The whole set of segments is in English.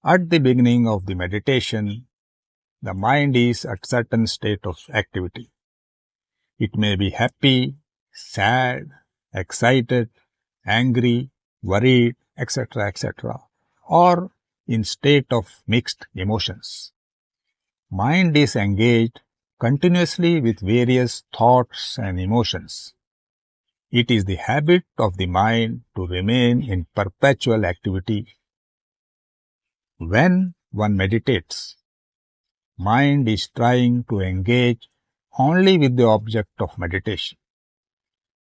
At the beginning of the meditation, the mind is at certain state of activity. It may be happy, sad, excited, angry, worried, etc., etc., or in state of mixed emotions. Mind is engaged continuously with various thoughts and emotions. It is the habit of the mind to remain in perpetual activity. When one meditates, mind is trying to engage only with the object of meditation.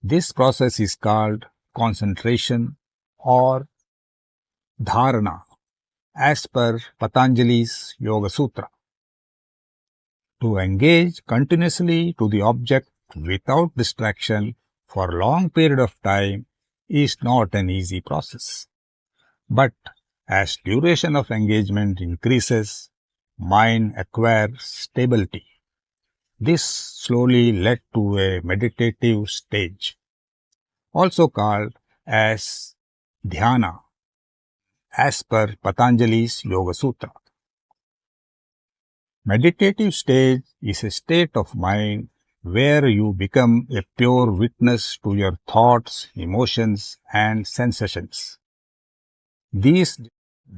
This process is called concentration or dharana as per Patanjali's Yoga Sutra. To engage continuously to the object without distraction for a long period of time is not an easy process. But as duration of engagement increases, mind acquires stability. This slowly led to a meditative stage, also called as dhyana, as per Patanjali's Yoga Sutra. Meditative stage is a state of mind where you become a pure witness to your thoughts, emotions, and sensations. These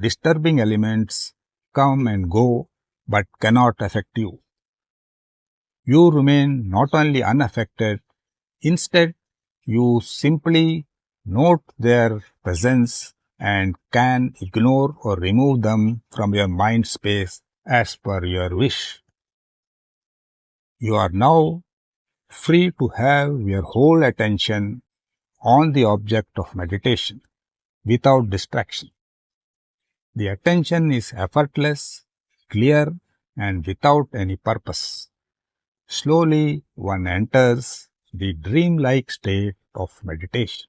disturbing elements come and go but cannot affect you. You remain not only unaffected, instead you simply note their presence and can ignore or remove them from your mind space as per your wish. You are now free to have your whole attention on the object of meditation without distraction. The attention is effortless, clear, and without any purpose. Slowly one enters the dreamlike state of meditation.